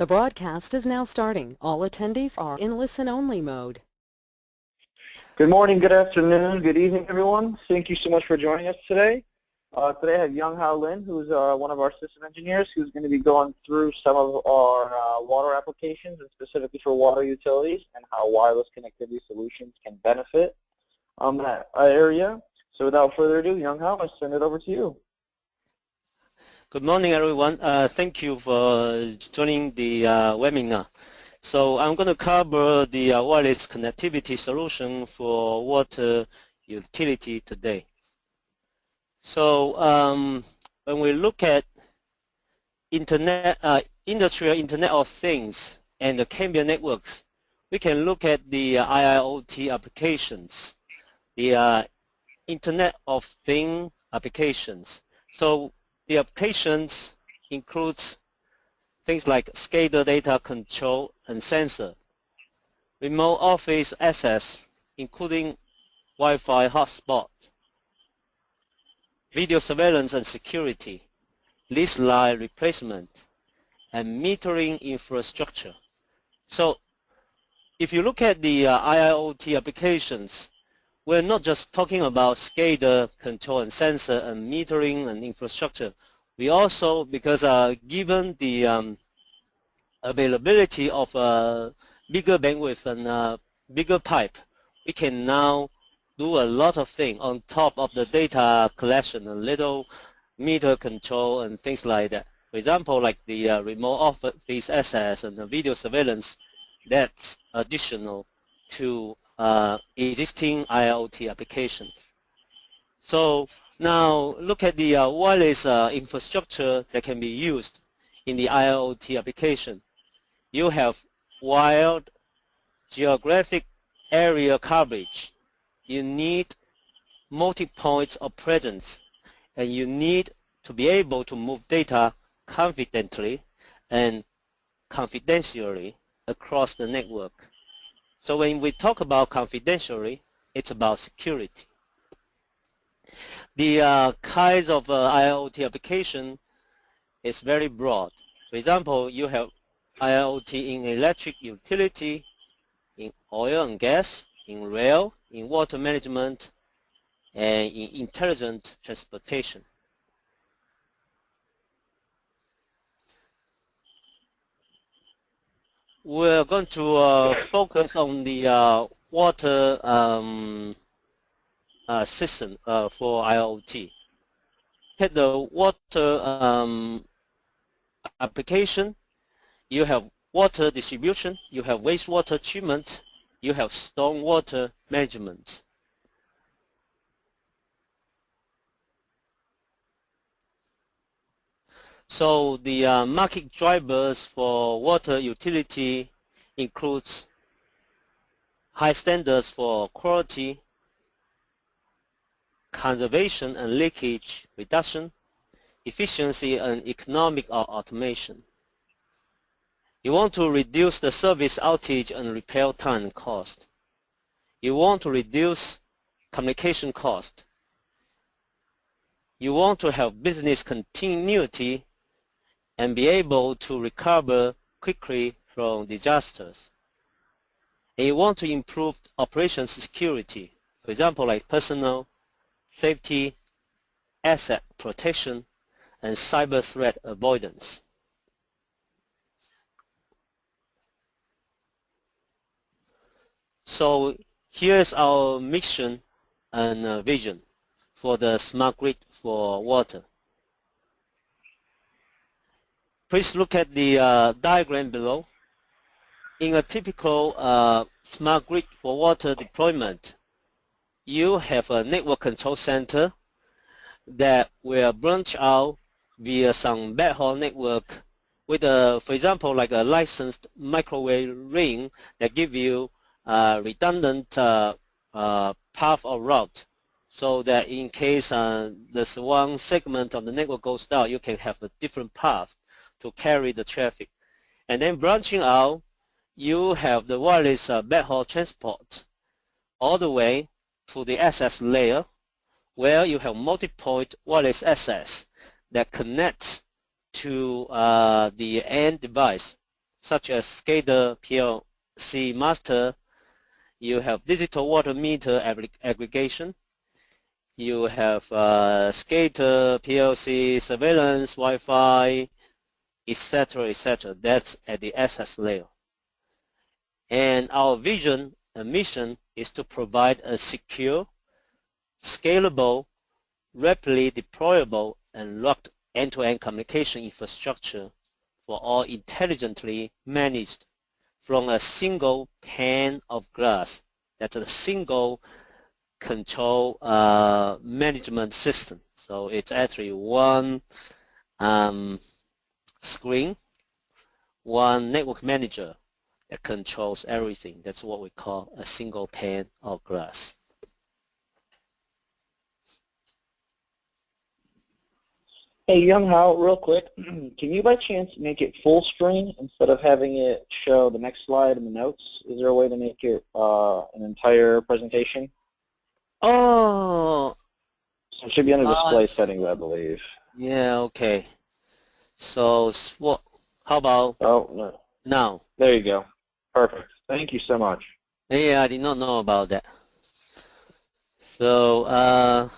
The broadcast is now starting. All attendees are in listen-only mode. Good morning, good afternoon, good evening, everyone. Thank you so much for joining us today. Today I have Young Hao Lin, who's one of our system engineers, who's going to be going through some of our water applications, and specifically for water utilities, and how wireless connectivity solutions can benefit that area. So without further ado, Young Hao, I'll send it over to you. Good morning, everyone. Thank you for joining the webinar. So I'm going to cover the wireless connectivity solution for water utility today. So when we look at industrial Internet of Things and the Cambium networks, we can look at the IIoT applications, the Internet of Things applications. So the applications includes things like SCADA data control and sensor, remote office access, including Wi-Fi hotspot, video surveillance and security, lease line replacement, and metering infrastructure. So if you look at the IIoT applications, we're not just talking about SCADA control and sensor and metering and infrastructure. We also, because given the availability of bigger bandwidth and bigger pipe, we can now do a lot of things on top of the data collection, a little meter control and things like that. For example, like the remote office access and the video surveillance, that's additional to existing IoT applications. So now look at the wireless infrastructure that can be used in the IoT application. You have wired geographic area coverage. You need multi-points of presence, and you need to be able to move data confidently and confidentially across the network. So when we talk about confidentially, it's about security. The kinds of IoT application is very broad. For example, you have IoT in electric utility, in oil and gas, in rail, in water management, and in intelligent transportation. We're going to focus on the water system for IoT. At the water application, you have water distribution, you have wastewater treatment, you have stormwater management. So the market drivers for water utility includes high standards for quality, conservation and leakage reduction, efficiency and economic automation. You want to reduce the service outage and repair time and cost. You want to reduce communication cost. You want to have business continuity and be able to recover quickly from disasters. And you want to improve operation security, for example, like personnel, safety, asset protection, and cyber threat avoidance. So here's our mission and vision for the smart grid for water. Please look at the diagram below. In a typical smart grid for water deployment, you have a network control center that will branch out via some backhaul network with for example, like a licensed microwave ring that give you redundant path or route, so that in case there's one segment of the network goes down, you can have a different path to carry the traffic. And then branching out, you have the wireless backhaul transport all the way to the access layer, where you have multi-point wireless access that connects to the end device. such as SCADA PLC master. You have digital water meter aggregation. You have SCADA PLC surveillance, Wi-Fi, etc., etc. That's at the access layer. And our vision and mission is to provide a secure, scalable, rapidly deployable, and locked end-to-end communication infrastructure for all intelligently managed from a single pane of glass. That's a single control management system. So it's actually one screen, one network manager that controls everything. That's what we call a single pane of glass. Hey, Young Hao, real quick, can you by chance make it full screen instead of having it show the next slide in the notes? Is there a way to make it an entire presentation? Oh! So it should be under display settings, I believe. Yeah, okay. So, what? How about no. now? There you go. Perfect. Thank you so much. Yeah, I did not know about that. So,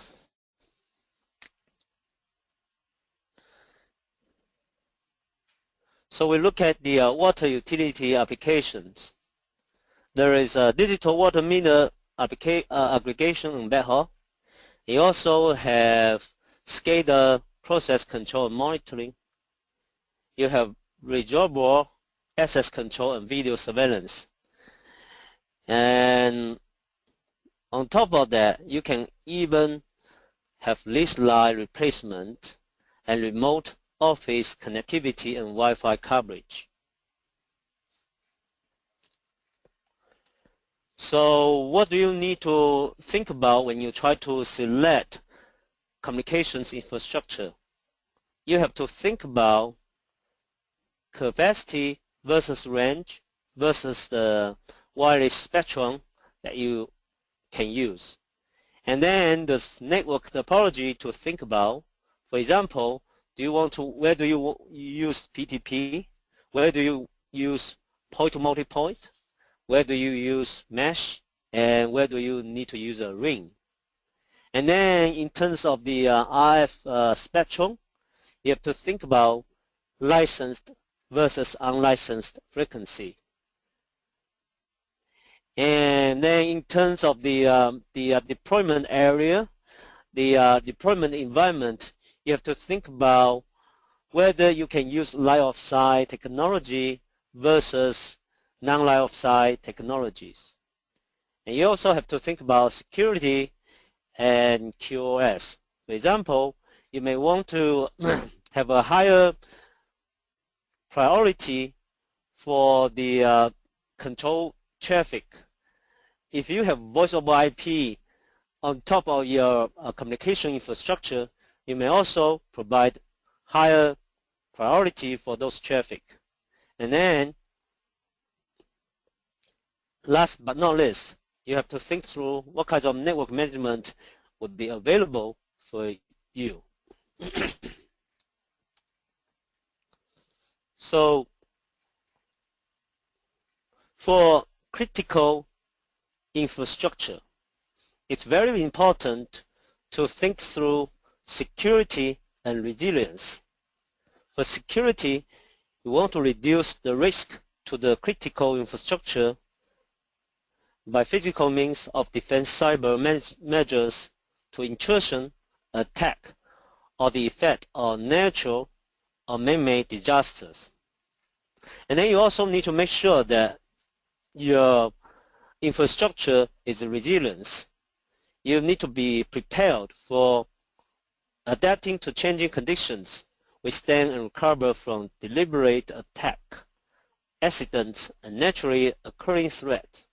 so we look at the water utility applications. There is a digital water meter aggregation and backhaul. You also have SCADA process control and monitoring. You have reservoir access control and video surveillance. And on top of that, you can even have lease line replacement and remote office connectivity and Wi-Fi coverage. So what do you need to think about when you try to select communications infrastructure? You have to think about capacity versus range versus the wireless spectrum that you can use. And then there's network topology to think about. For example, where do you use PTP? Where do you use point-to-multipoint? Where do you use mesh? And where do you need to use a ring? And then in terms of the RF spectrum, you have to think about licensed versus unlicensed frequency. And then in terms of the deployment area, the deployment environment, you have to think about whether you can use line of sight technology versus non-line of sight technologies. And you also have to think about security and QoS. For example, you may want to have a higher priority for the control traffic. If you have voice over IP on top of your communication infrastructure, you may also provide higher priority for those traffic. And then, last but not least, you have to think through what kinds of network management would be available for you. So, for critical infrastructure, it's very important to think through security and resilience. For security, you want to reduce the risk to the critical infrastructure by physical means of defense cyber measures to intrusion, attack, or the effect of natural or man-made disasters. And then you also need to make sure that your infrastructure is resilient. You need to be prepared for adapting to changing conditions, withstand and recover from deliberate attack, accidents, and naturally occurring threat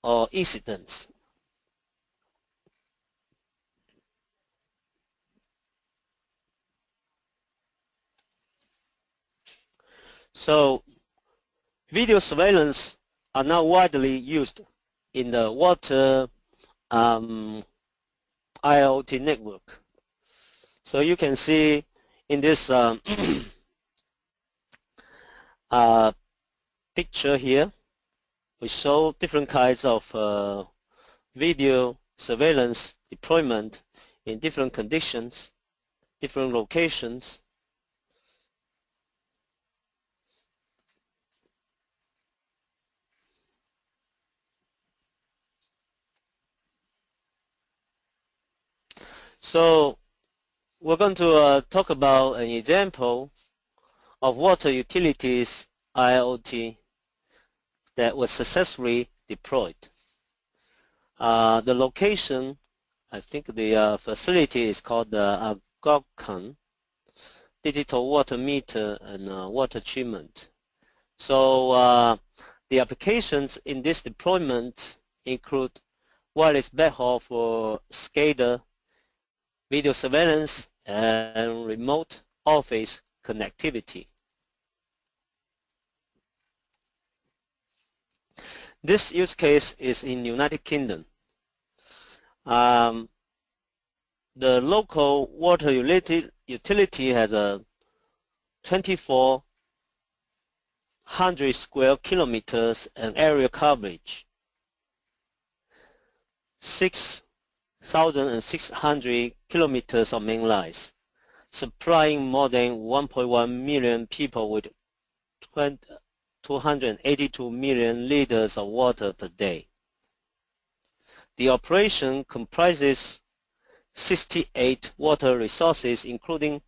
or incidents. So, video surveillance are now widely used in the water IoT network. So you can see in this picture here, we show different kinds of video surveillance deployment in different conditions, different locations. So we're going to talk about an example of water utilities IoT that was successfully deployed. The location, I think the facility is called the Agokkan Digital Water Meter and Water Treatment. So the applications in this deployment include wireless backhaul for SCADA, video surveillance, and remote office connectivity. This use case is in United Kingdom. The local water utility has a 2,400 square kilometers and area coverage, 6,600 kilometers of main lines, supplying more than 1.1 million people with 282 million liters of water per day. The operation comprises 68 water resources, including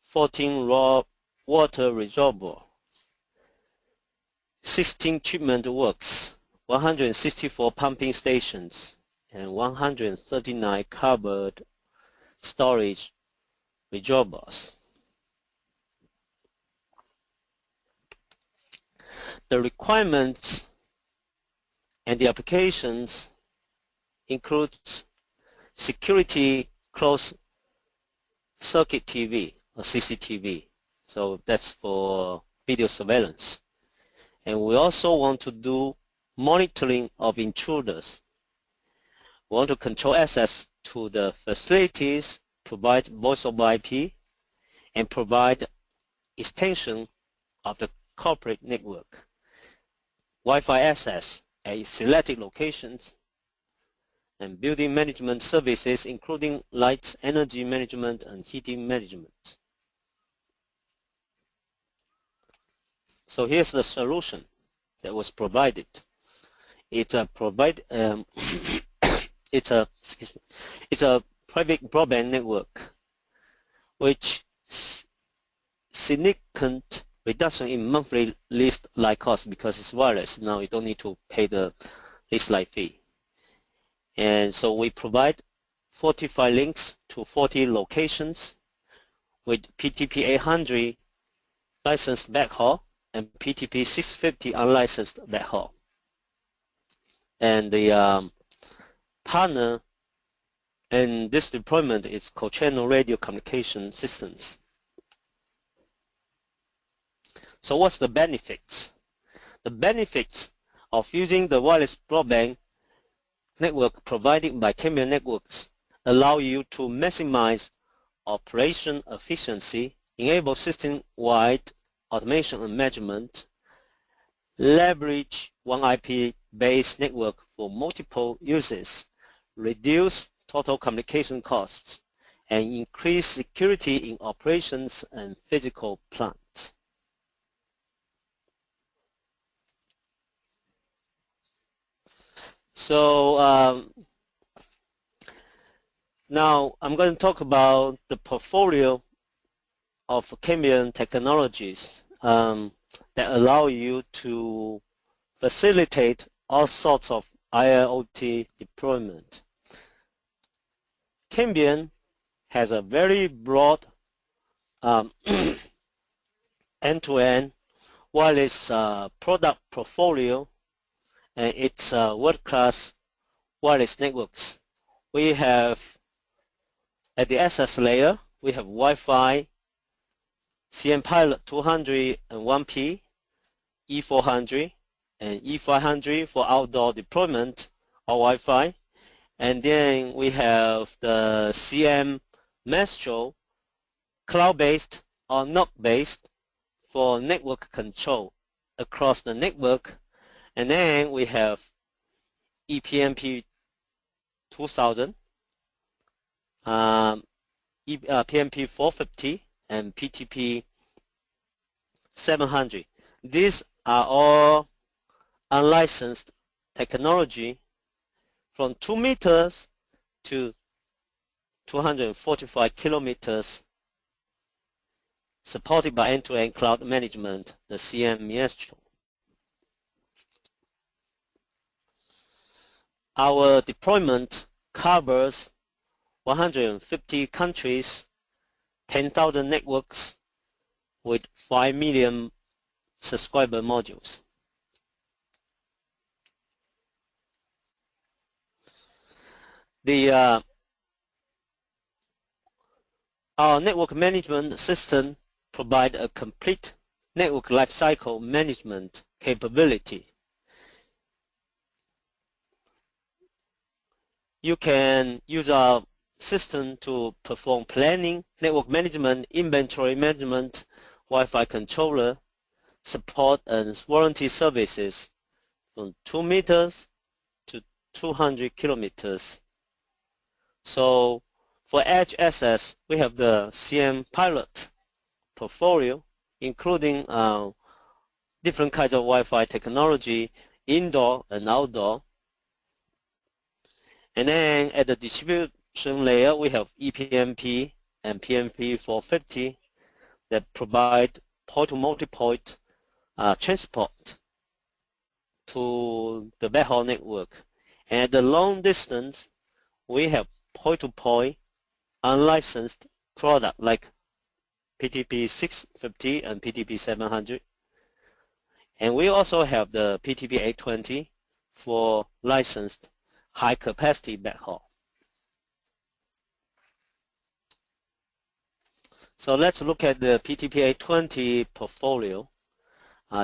14 raw water reservoirs, 16 treatment works, 164 pumping stations, and 139 covered storage reservoirs. The requirements and the applications include security closed circuit TV or CCTV. So that's for video surveillance. And we also want to do monitoring of intruders. We want to control access to the facilities, provide voice over IP, and provide extension of the corporate network, Wi-Fi access at selected locations, and building management services including lights, energy management, and heating management. So here's the solution that was provided. It's a it's a private broadband network which significant reduction in monthly lease line cost because it's wireless. Now you don't need to pay the lease line fee. And so we provide 45 links to 40 locations with PDP800 licensed backhaul and PDP650 unlicensed backhaul. And the partner in this deployment is co-channel radio communication systems. So what's the benefits? The benefits of using the wireless broadband network provided by Cambium networks allow you to maximize operation efficiency, enable system-wide automation and management, leverage one IP-based network for multiple uses, reduce total communication costs, and increase security in operations and physical plants. So now I'm going to talk about the portfolio of Cambium technologies that allow you to facilitate all sorts of IoT deployment. Cambium has a very broad end-to-end wireless product portfolio, and it's world-class wireless networks. We have, at the access layer, we have Wi-Fi, CM Pilot 201P, E400, and E500 for outdoor deployment of Wi-Fi. And then we have the CM Maestro, cloud-based or NOC-based for network control across the network. And then we have ePMP 2000, PMP 450, and PTP 700. These are all unlicensed technology from 2 meters to 245 kilometers, supported by end-to-end cloud management, the CMS. Our deployment covers 150 countries, 10,000 networks with 5 million subscriber modules. Our network management system provides a complete network lifecycle management capability. You can use our system to perform planning, network management, inventory management, Wi-Fi controller, support and warranty services from 2 meters to 200 kilometers. So for edge access, we have the CM Pilot portfolio, including different kinds of Wi-Fi technology, indoor and outdoor. And then at the distribution layer, we have ePMP and PMP 450 that provide point-to-multi-point transport to the backhaul network. And at the long distance, we have point-to-point unlicensed product like PDP650 and PDP700. And we also have the PDP820 for licensed high-capacity backhaul. So let's look at the PDP820 portfolio.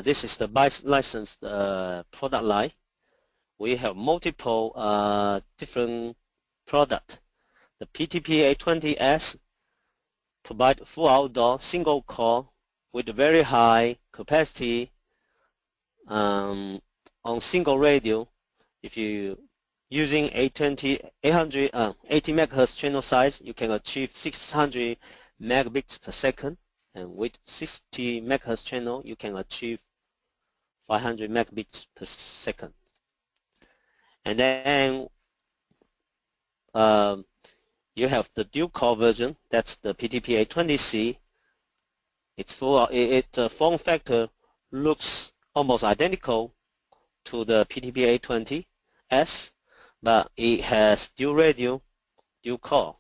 This is the licensed product line. We have multiple different products. The PDP820S provide full outdoor single core with very high capacity on single radio. If you using 80 MHz channel size, you can achieve 600 megabits per second, and with 60 MHz channel, you can achieve 500 megabits per second. And then you have the dual core version. That's the PDP820C. Its form factor looks almost identical to the PDP820S, but it has dual radio, dual core.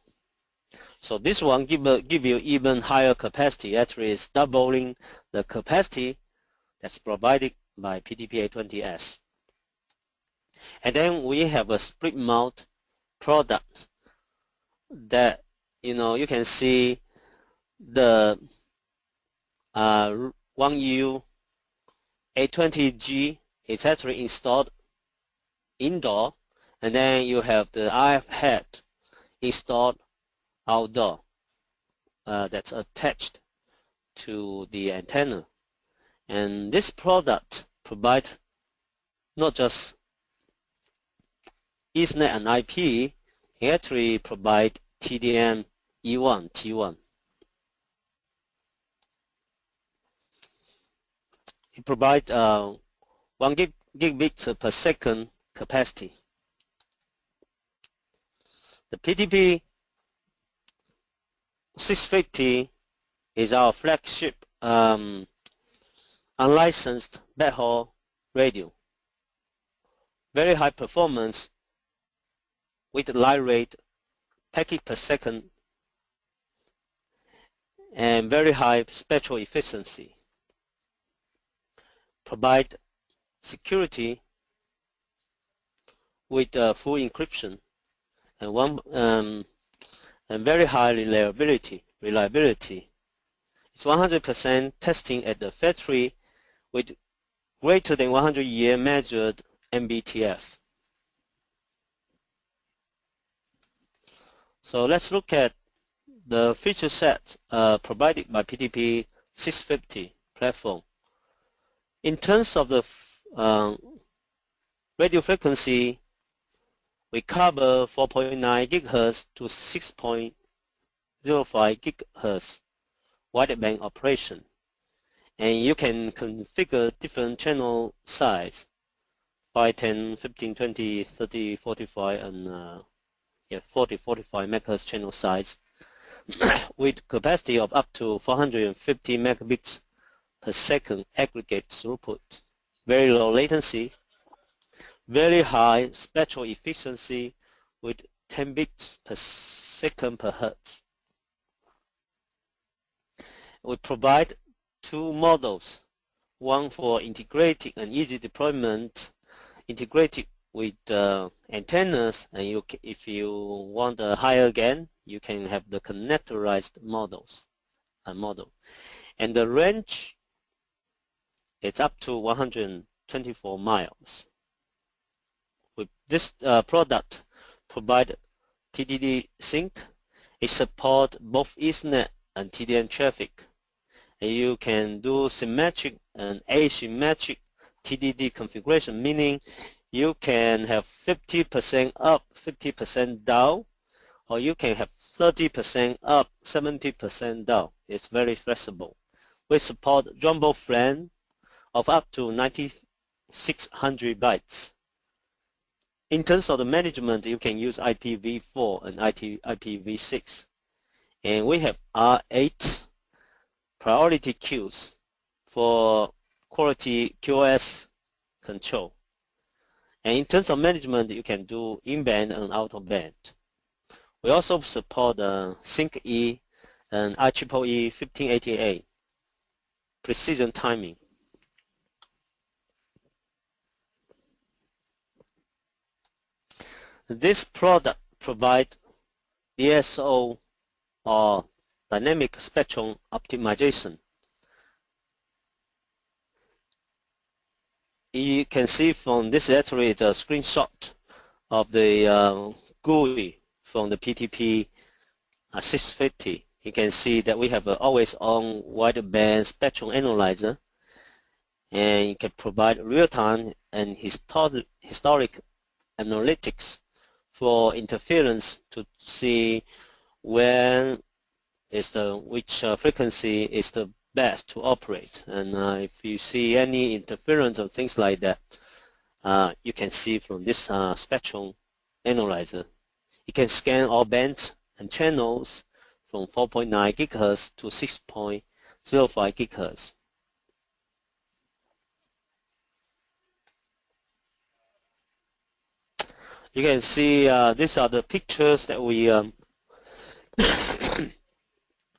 So this one give you even higher capacity. Actually, it's doubling the capacity that's provided by PDP820S. And then we have a split mount product that you can see the 1U 820G is actually installed indoor, and then you have the RF head installed outdoor that's attached to the antenna. And this product provides not just Ethernet and IP, it actually provides TDM E1, T1. It provides 1 gigabit per second capacity. The PDP650 is our flagship unlicensed backhaul radio. Very high performance with line rate, packet per second, and very high spectral efficiency. Provide security with full encryption and very high reliability. It's 100% testing at the factory with greater than 100-year measured MBTF. So let's look at the feature set provided by PDP650 platform. In terms of the radio frequency, we cover 4.9 gigahertz to 6.05 gigahertz wideband operation. And you can configure different channel size, 5, 10, 15, 20, 30, 45, and 40, 45 megahertz channel size with capacity of up to 450 megabits per second aggregate throughput. Very low latency, very high spectral efficiency with 10 bits per second per hertz. We provide two models, one for integrated and easy deployment, integrated with antennas, and if you want a higher gain, you can have the connectorized model. And the range is up to 124 miles. With this product provide TDD sync. It supports both Ethernet and TDM traffic. And you can do symmetric and asymmetric TDD configuration, meaning you can have 50% up, 50% down, or you can have 30% up, 70% down. It's very flexible. We support jumbo frame of up to 9600 bytes. In terms of the management, you can use IPv4 and IPv6. And we have R8 priority queues for quality QoS control. And in terms of management, you can do in-band and out-of-band. We also support Sync-E and IEEE 1588 precision timing. This product provides DSO or dynamic spectrum optimization. You can see from this actually it's a screenshot of the GUI from the PDP650. You can see that we have an always-on wideband spectrum analyzer, and you can provide real-time and historic analytics for interference to see when is which frequency is the best to operate. And if you see any interference or things like that, you can see from this spectrum analyzer. You can scan all bands and channels from 4.9 gigahertz to 6.05 gigahertz. You can see these are the pictures that we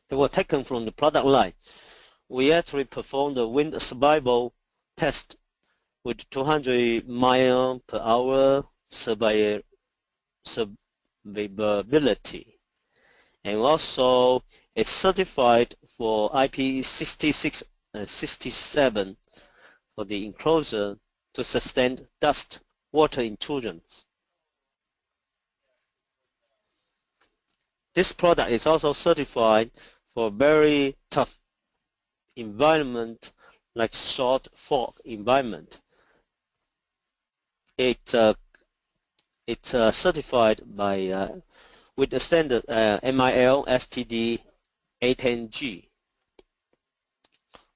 that were taken from the product line. We actually performed the wind survival test with 200 mile per hour survivability, and also it's certified for IP66 and 67 for the enclosure to sustain dust water intrusions. This product is also certified for very tough environment like short fog environment. It's certified by with the standard MIL STD 810G.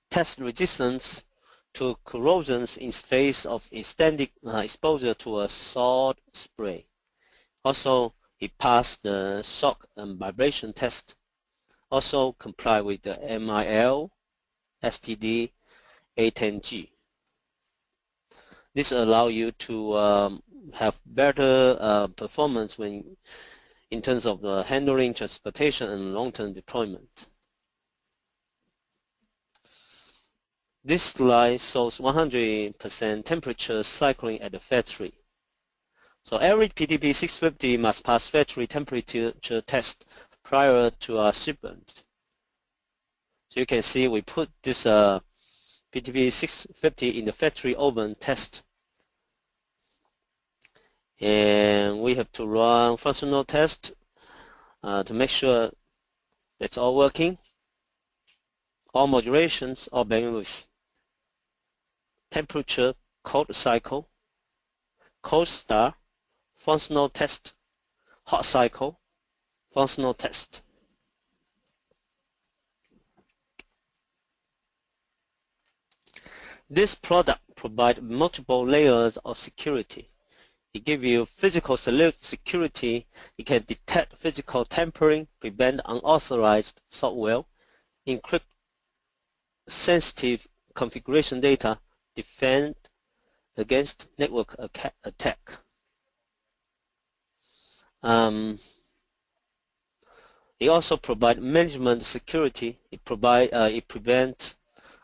Test resistance to corrosions in face of extended exposure to a salt spray. Also, it passed the shock and vibration test. Also comply with the MIL STD 810G. This allows you to have better performance when in terms of handling transportation and long-term deployment. This slide shows 100% temperature cycling at the factory. So every PDP650 must pass factory temperature test prior to our shipment. So you can see we put this PDP650 in the factory oven test. And we have to run functional test to make sure it's all working, all modulations, all bandwidth. temperature, cold cycle, cold start, functional test, hot cycle, functional test. This product provides multiple layers of security. It gives you physical security. It can detect physical tampering, prevent unauthorized software, encrypt sensitive configuration data, defend against network attack. It also provides management security. It prevents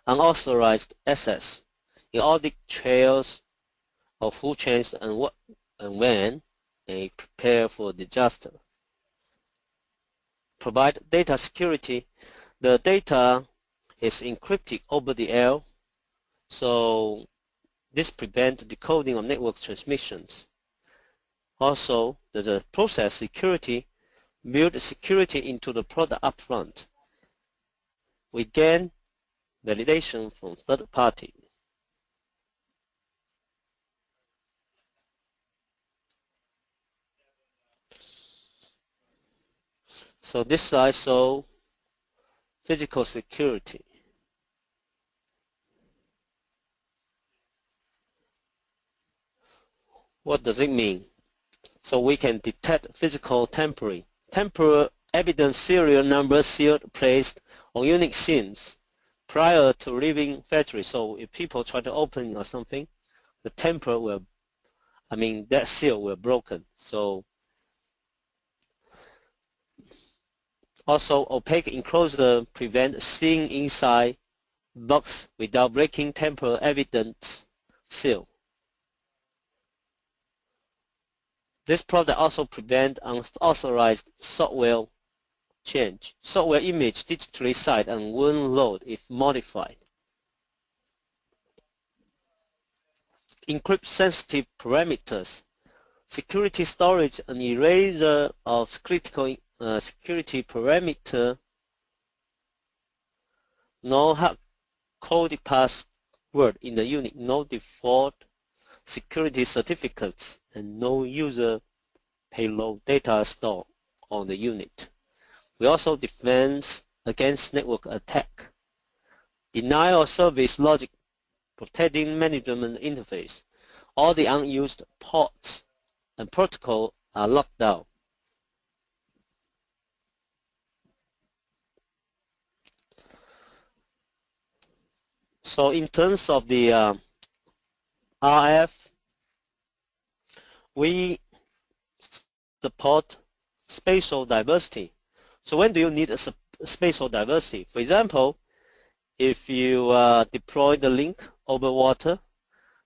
unauthorized access. It audit trails of who changed and what and when, and it prepare for disaster. Provide data security. The data is encrypted over the air, so this prevents decoding of network transmissions. Also, there's a process security. Build security into the product upfront. We gain validation from third party. So this slide shows physical security. What does it mean? So we can detect physical tampering. Tamper evidence serial number sealed placed on Unix SIMs prior to leaving factory. So if people try to open or something, the tamper will, that seal will broken. So also opaque enclosure prevent seeing inside box without breaking tamper evidence seal. This product also prevents unauthorized software change. Software image digitally signed and won't load if modified. Encrypt sensitive parameters. Security storage and erasure of critical security parameter. No hard-coded password in the unit. No default security certificates, and no user payload data stored on the unit. We also defend against network attack. Denial of service logic, protecting management interface. All the unused ports and protocol are locked down. So in terms of the RF, we support spatial diversity. So when do you need a spatial diversity? For example, if you deploy the link over water,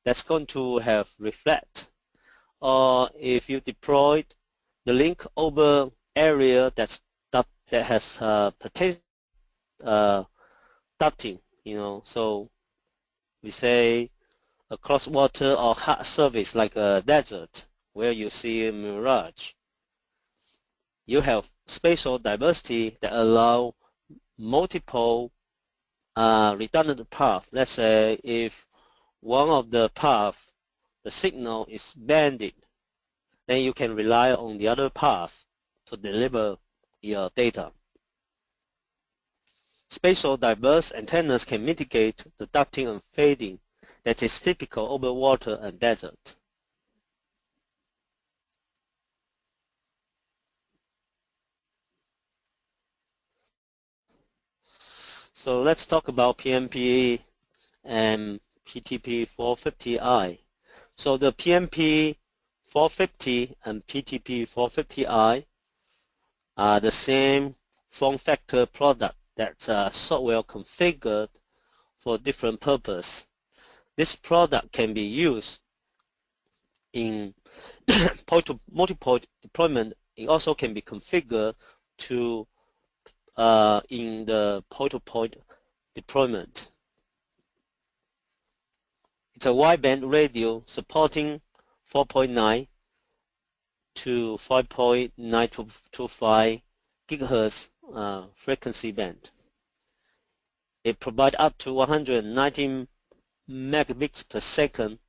that's going to have reflect. Or if you deployed the link over area that has potential ducting, so we say across water or hard surface like a desert where you see a mirage. You have spatial diversity that allow multiple redundant paths. Let's say if one of the paths, the signal is banded, then you can rely on the other path to deliver your data. Spatial diverse antennas can mitigate the ducting and fading that is typical over water and desert. So let's talk about PMP and PDP650i. So the PMP450 and PDP450i are the same form factor product that's software configured for different purpose. This product can be used in multiple deployment. It also can be configured to in the point-to-point deployment. It's a wideband radio supporting 4.9 to 5.925 gigahertz frequency band. It provides up to 119 megabits per second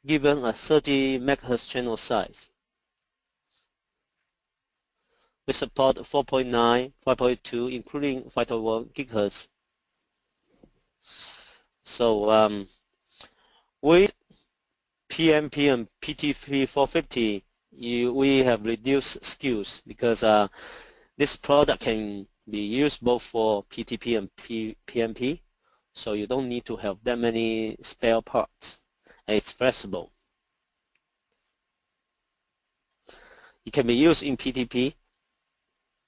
given a 30 MHz channel size. We support 4.9, 5.2, including 5.1 GHz. So with PMP and PDP650, we have reduced SKUs because this product can be used both for PTP and PMP, so you don't need to have that many spare parts, and it's flexible. It can be used in PTP,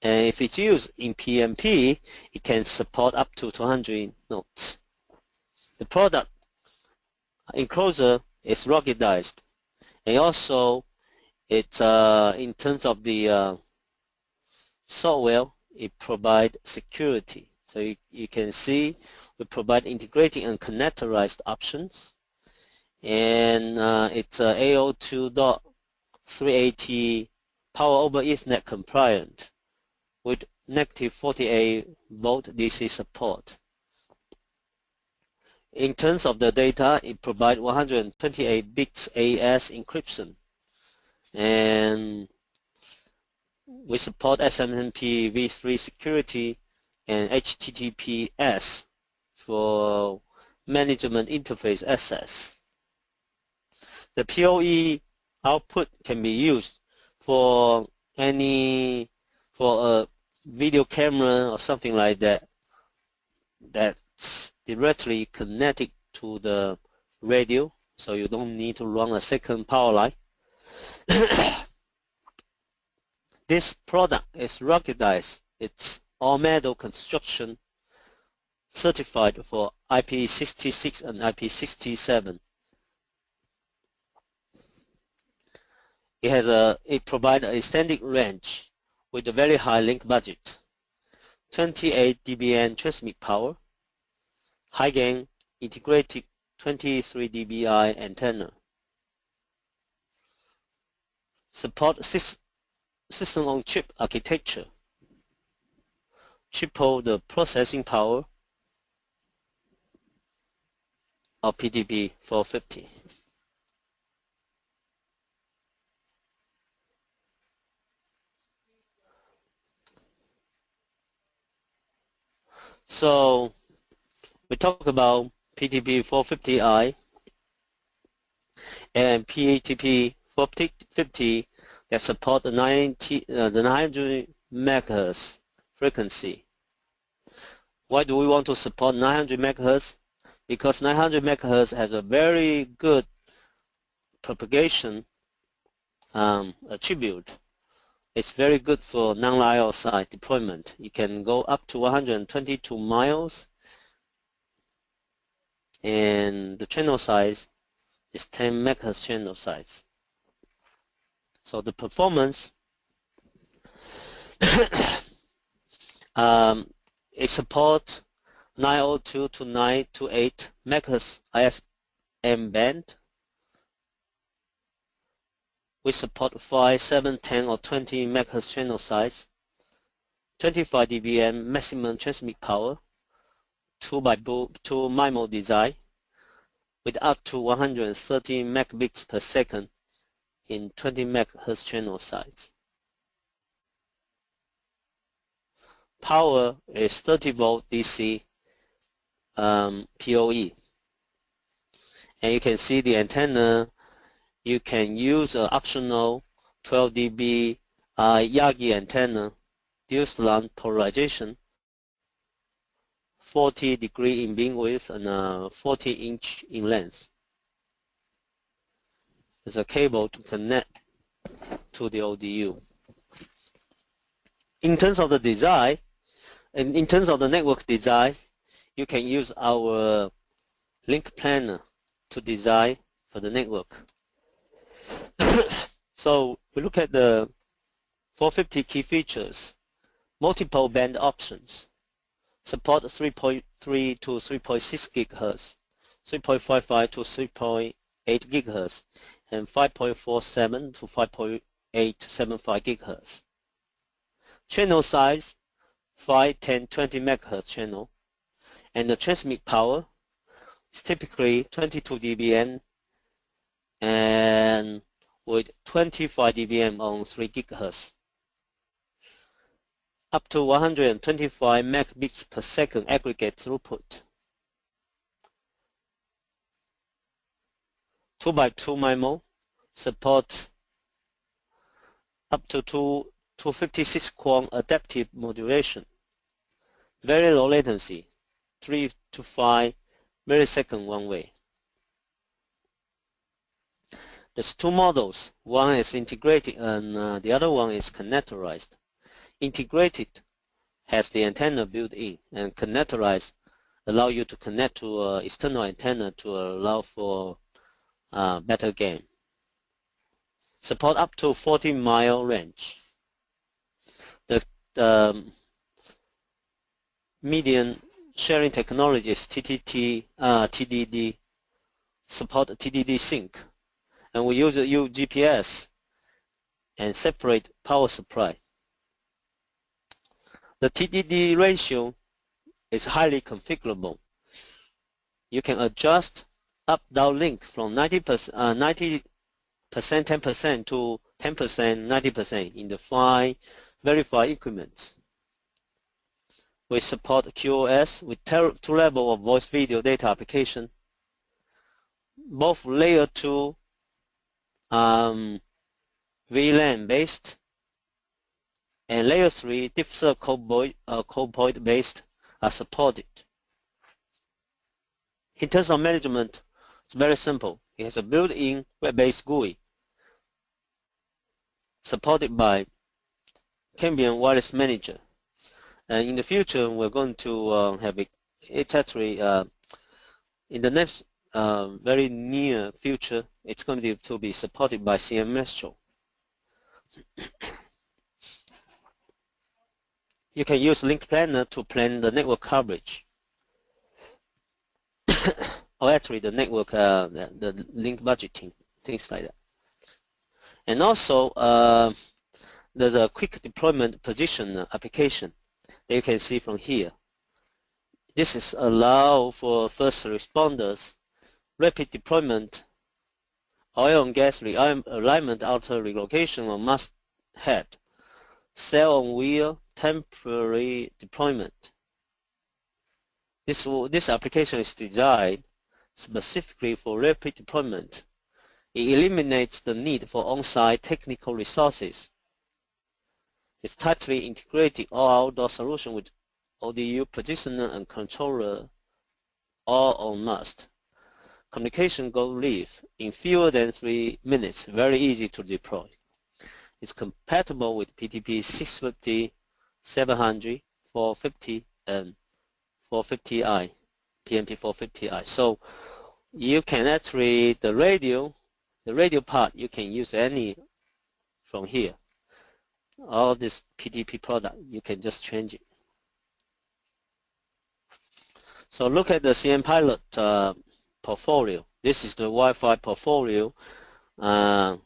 and if it's used in PMP, it can support up to 200 nodes. The product enclosure is ruggedized, and also it's in terms of the software, it provides security. So you can see we provide integrating and connectorized options, and it's AO2.380 power over Ethernet compliant with negative 48 volt DC support. In terms of the data, it provides 128 bits AES encryption, and we support SMTP v3 security and HTTPS for management interface access. The PoE output can be used for a video camera or something like that that's directly connected to the radio, so you don't need to run a second power line. This product is ruggedized. It's all-metal construction, certified for IP66 and IP67. It provides a extended range with a very high link budget, 28 dBn transmit power, high gain integrated 23 dBi antenna, support system-on-chip architecture, triple the processing power of PDP650. So we talk about PDP650i and PDP650 that support the 900 MHz frequency. Why do we want to support 900 MHz? Because 900 MHz has a very good propagation attribute. It's very good for non-line side deployment. You can go up to 122 miles, and the channel size is 10 MHz channel size. So the performance, it supports 902 to 928 MHz ISM band. We support 5, 7, 10, or 20 MHz channel size, 25 dBm maximum transmit power, 2 MIMO design, with up to 130 megabits per second in 20 MHz channel size. Power is 30 volt DC PoE, and you can see the antenna. You can use an optional 12 dB Yagi antenna, dual slant polarization, 40 degree in beam width and 40 inch in length. There's a cable to connect to the ODU. In terms of the design, and in terms of the network design, you can use our link planner to design for the network. So we look at the 450 key features, multiple band options, support 3.3 to 3.6 GHz, 3.55 to 3.8 GHz, and 5.47 to 5.875 GHz. Channel size 5, 10, 20 MHz channel, and the transmit power It's typically 22 dBm and with 25 dBm on 3 GHz. Up to 125 megabits per second aggregate throughput. 2x2 MIMO support up to 256 QAM adaptive modulation. Very low latency, 3 to 5 millisecond one way. There's two models. One is integrated and the other one is connectorized. Integrated has the antenna built in, and connectorized allow you to connect to external antenna to allow for better gain. Support up to 40-mile range. The median sharing technology is TDD, support TDD sync, and we use GPS and separate power supply. The TDD ratio is highly configurable. You can adjust up-down link from 90%, 10% to 10%, 90% in the verified increments. We support QoS with 2 levels of voice video data application, both layer 2 VLAN based and layer 3 differ code point based are supported. In terms of management, it's very simple. It has a built-in web-based GUI supported by Cambium Wireless Manager. And in the future, we're going to have it actually in the next very near future, it's going to be supported by CMS. You can use Link Planner to plan the network coverage, or actually the network, the link budgeting, things like that. And also, there's a quick deployment position application that you can see from here. This is allow for first responders, rapid deployment, oil and gas alignment after relocation or must-have, cell on wheel, temporary deployment. This application is designed specifically for rapid deployment. It eliminates the need for on-site technical resources. It's tightly integrated all-outdoor solution with ODU positioner and controller all on must. Communication go live in fewer than 3 minutes, very easy to deploy. It's compatible with PDP650, 700, 450, and 450i, PMP 450i. So you can actually, the radio part, you can use any from here. All this PDP product, you can just change it. So look at the CM Pilot portfolio. This is the Wi-Fi portfolio that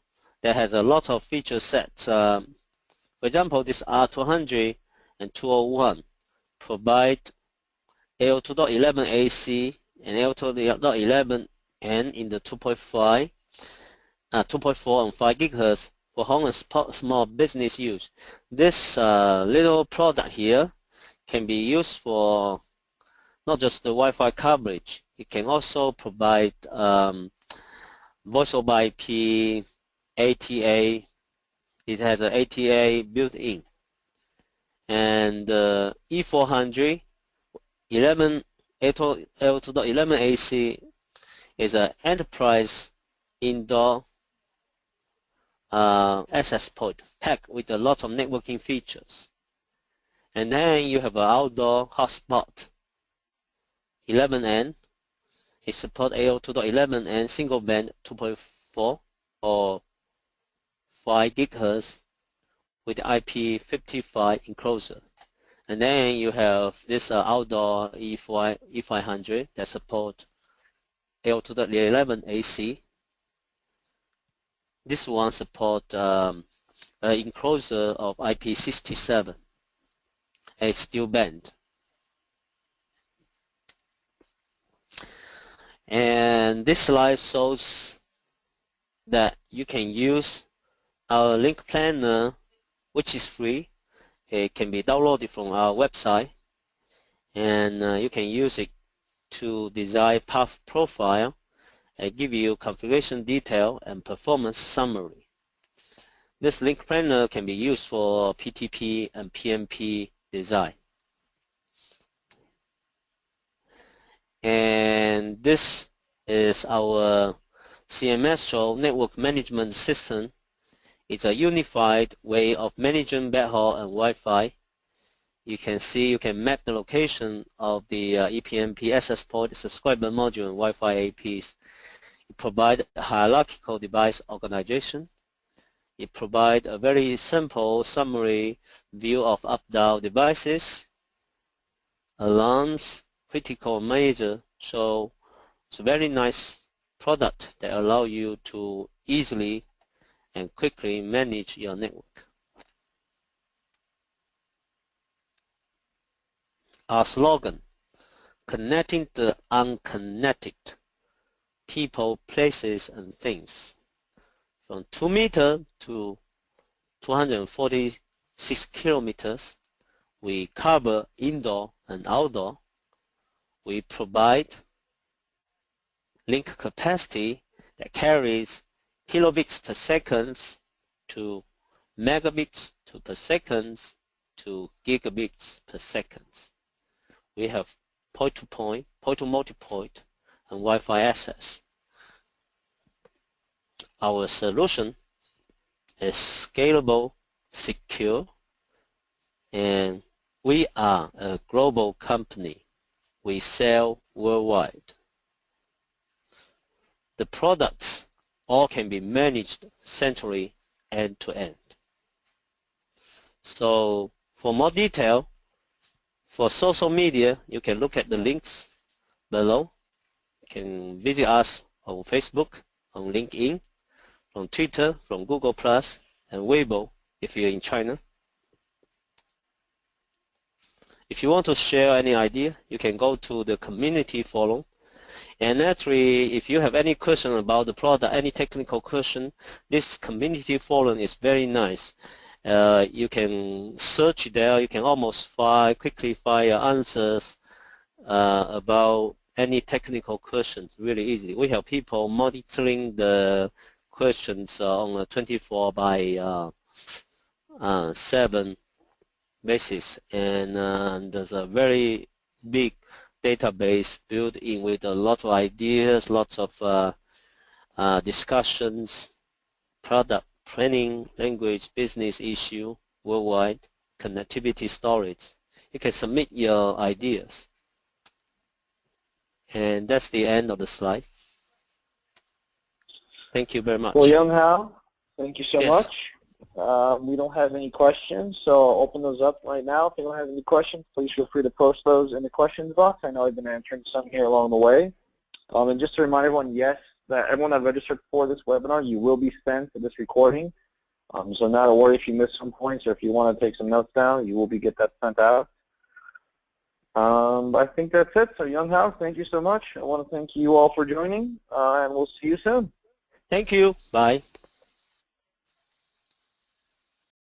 has a lot of feature sets. For example, this R200 and 201 provide L2.11 AC and L2.11N in the 2.4 and 5 GHz for home and small business use. This little product here can be used for not just the Wi-Fi coverage. It can also provide voice over IP, ATA. It has an ATA built in. And E400 L2.11 AC is an enterprise indoor access point packed with a lot of networking features. And then you have an outdoor hotspot 11N. It supports AO2.11N single band 2.4 or 5 GHz with IP55 enclosure. And then you have this outdoor E500 that supports AO2.11 AC. This one supports enclosure of IP67, a dual band. And this slide shows that you can use our link planner, which is free. It can be downloaded from our website, and you can use it to design path profile and give you configuration detail and performance summary. This link planner can be used for PTP and PMP design. And this is our CMS, or Network Management System. It's a unified way of managing backhaul and Wi-Fi. You can see you can map the location of the ePMP access point, subscriber module, and Wi-Fi APs. It provides a hierarchical device organization. It provides a very simple summary view of up-down devices, alarms, critical major. So it's a very nice product that allows you to easily and quickly manage your network. Our slogan: connecting the unconnected, people, places, and things. From 2 meters to 246 kilometers, we cover indoor and outdoor. We provide link capacity that carries kilobits per second to megabits per second to gigabits per second. We have point-to-point, point-to-multipoint, and Wi-Fi access. Our solution is scalable, secure, and we are a global company. We sell worldwide. The products all can be managed centrally end-to-end. So for more detail, for social media, you can look at the links below. You can visit us on Facebook, on LinkedIn, from Twitter, from Google+, and Weibo if you're in China. If you want to share any idea, you can go to the community forum. And actually, if you have any question about the product, any technical question, this community forum is very nice. You can search there. You can almost quickly find answers about any technical questions really easily. We have people monitoring the questions on a 24/7 basis, and there's a very big database built in with a lot of ideas, lots of discussions, product planning, language, business issue, worldwide, connectivity, storage. You can submit your ideas. And that's the end of the slide. Thank you very much. Well, Young Hao, thank you so Yes. much. We don't have any questions, so I'll open those up right now. If you don't have any questions, please feel free to post those in the questions box. I know I've been answering some here along the way. And just to remind everyone, yes, that everyone that registered for this webinar, you will be sent this recording. So not a worry if you miss some points, or if you want to take some notes down, you will get that sent out. I think that's it. So Young Hao, thank you so much. I want to thank you all for joining, and we'll see you soon. Thank you. Bye.